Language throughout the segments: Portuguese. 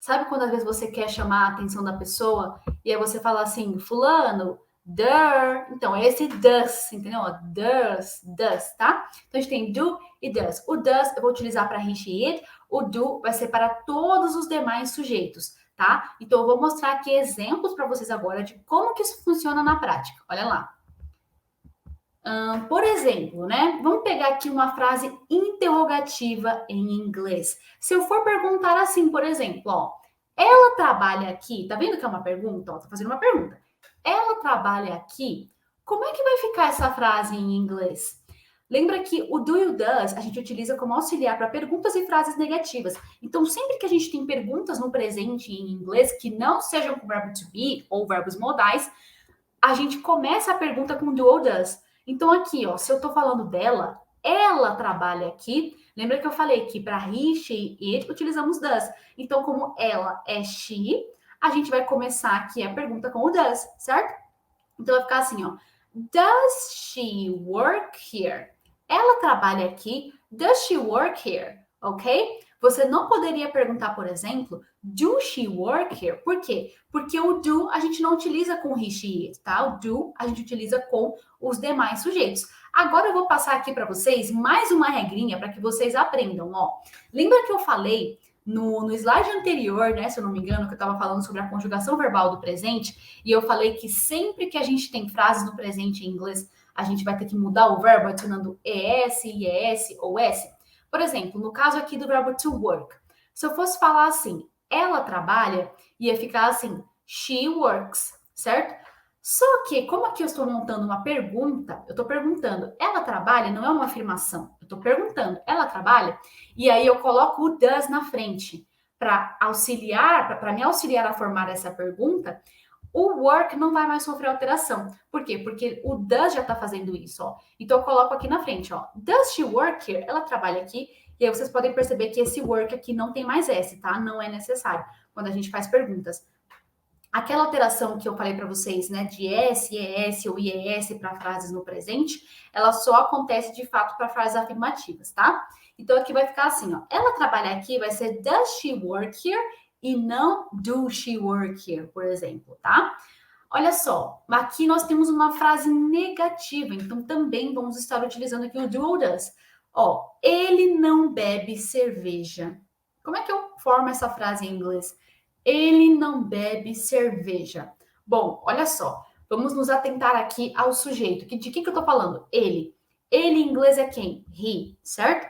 Sabe quando às vezes você quer chamar a atenção da pessoa e aí você fala assim, fulano, der. Então, é esse does, entendeu? Does, tá? Então, a gente tem do e does. O does eu vou utilizar para he, she, it. O do vai ser para todos os demais sujeitos, tá? Então, eu vou mostrar aqui exemplos para vocês agora de como que isso funciona na prática. Olha lá. Por exemplo, né? Vamos pegar aqui uma frase interrogativa em inglês. Se eu for perguntar assim, por exemplo, ó, ela trabalha aqui, tá vendo que é uma pergunta? Ó, tô fazendo uma pergunta. Ela trabalha aqui? Como é que vai ficar essa frase em inglês? Lembra que o do e o does a gente utiliza como auxiliar para perguntas e frases negativas. Então, sempre que a gente tem perguntas no presente em inglês que não sejam com o verbo to be ou verbos modais, a gente começa a pergunta com do ou does. Então, aqui, ó, se eu tô falando dela, ela trabalha aqui. Lembra que eu falei que para he, she, it, utilizamos does. Então, como ela é she, a gente vai começar aqui a pergunta com o does, certo? Então, vai ficar assim, ó. Does she work here? Ela trabalha aqui. Does she work here? Ok? Você não poderia perguntar, por exemplo, do she work here? Por quê? Porque o do a gente não utiliza com he, she, it, tá? O do a gente utiliza com os demais sujeitos. Agora eu vou passar aqui para vocês mais uma regrinha para que vocês aprendam, ó. Lembra que eu falei no slide anterior, né, se eu não me engano, que eu estava falando sobre a conjugação verbal do presente, e eu falei que sempre que a gente tem frases no presente em inglês, a gente vai ter que mudar o verbo adicionando ES, IES ou S. Por exemplo, no caso aqui do verbo to work, se eu fosse falar assim, ela trabalha, ia ficar assim, she works, certo? Só que, como aqui eu estou montando uma pergunta, eu estou perguntando, ela trabalha? Não é uma afirmação. Eu estou perguntando, ela trabalha? E aí eu coloco o does na frente para auxiliar, para me auxiliar a formar essa pergunta. O work não vai mais sofrer alteração. Por quê? Porque o does já está fazendo isso, ó. Então eu coloco aqui na frente, ó. Does she work here? Ela trabalha aqui. E aí vocês podem perceber que esse work aqui não tem mais S, tá? Não é necessário quando a gente faz perguntas. Aquela alteração que eu falei para vocês, né, de S, ES ou IES para frases no presente, ela só acontece de fato para frases afirmativas, tá? Então aqui vai ficar assim, ó. Ela trabalha aqui vai ser does she work here e não do she work here, por exemplo, tá? Olha só, aqui nós temos uma frase negativa, então também vamos estar utilizando aqui o do ou does. Ó, ele não bebe cerveja. Como é que eu formo essa frase em inglês? Ele não bebe cerveja. Bom, olha só, vamos nos atentar aqui ao sujeito. De que eu tô falando? Ele. Ele em inglês é quem? He, certo?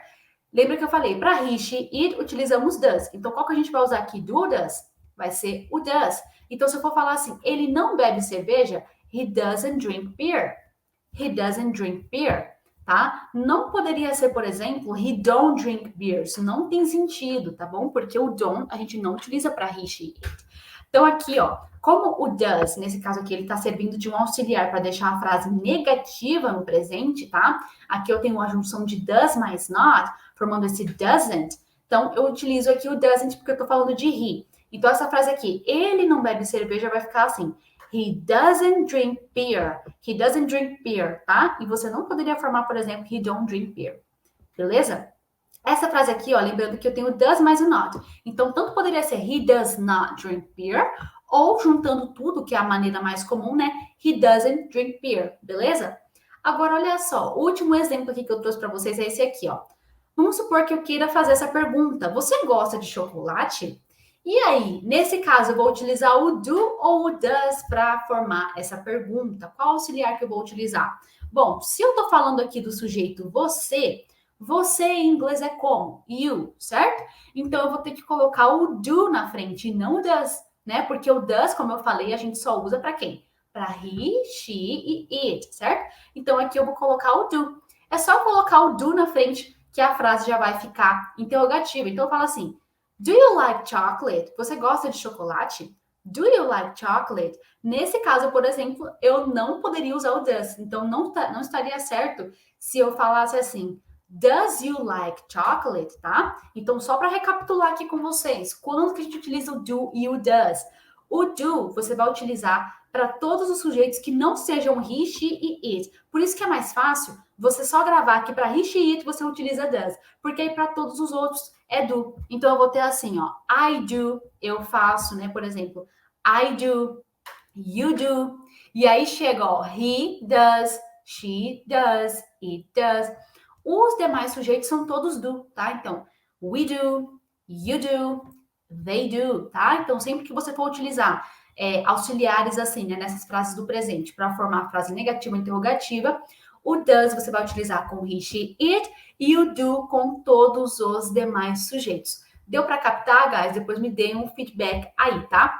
Lembra que eu falei, para he, she, it, utilizamos does. Então, qual que a gente vai usar aqui do does? Vai ser o does. Então, se eu for falar assim, ele não bebe cerveja, he doesn't drink beer. He doesn't drink beer, tá? Não poderia ser, por exemplo, he don't drink beer. Isso não tem sentido, tá bom? Porque o don't a gente não utiliza para he, she, it. Então, aqui, ó, como o does, nesse caso aqui, ele está servindo de um auxiliar para deixar a frase negativa no presente, tá? Aqui eu tenho a junção de does mais not, formando esse doesn't. Então, eu utilizo aqui o doesn't porque eu estou falando de he. Então, essa frase aqui, ele não bebe cerveja, vai ficar assim. He doesn't drink beer. He doesn't drink beer, tá? E você não poderia formar, por exemplo, he don't drink beer. Beleza? Essa frase aqui, ó, lembrando que eu tenho does mais o not. Então, tanto poderia ser he does not drink beer, ou juntando tudo, que é a maneira mais comum, né? He doesn't drink beer, beleza? Agora, olha só, o último exemplo aqui que eu trouxe para vocês é esse aqui, ó. Vamos supor que eu queira fazer essa pergunta. Você gosta de chocolate? E aí, nesse caso, eu vou utilizar o do ou o does para formar essa pergunta. Qual auxiliar que eu vou utilizar? Bom, se eu estou falando aqui do sujeito você, você em inglês é como? You, certo? Então eu vou ter que colocar o do na frente e não o does, né? Porque o does, como eu falei, a gente só usa para quem? Para he, she e it, certo? Então aqui eu vou colocar o do. É só colocar o do na frente que a frase já vai ficar interrogativa. Então eu falo assim: do you like chocolate? Você gosta de chocolate? Do you like chocolate? Nesse caso, por exemplo, eu não poderia usar o does. Então não estaria certo se eu falasse assim: does you like chocolate, tá? Então, só para recapitular aqui com vocês, quando que a gente utiliza o do e o does? O do você vai utilizar para todos os sujeitos que não sejam he, she e it. Por isso que é mais fácil você só gravar aqui para he, she e it você utiliza does, porque aí para todos os outros é do. Então, eu vou ter assim, ó, I do, eu faço, né? Por exemplo, I do, you do. E aí chega, ó, he does, she does, it does. Os demais sujeitos são todos do, tá? Então, we do, you do, they do, tá? Então, sempre que você for utilizar auxiliares assim, né, nessas frases do presente, para formar a frase negativa ou interrogativa, o does você vai utilizar com he, she, it e o do com todos os demais sujeitos. Deu para captar, guys? Depois me deem um feedback aí, tá?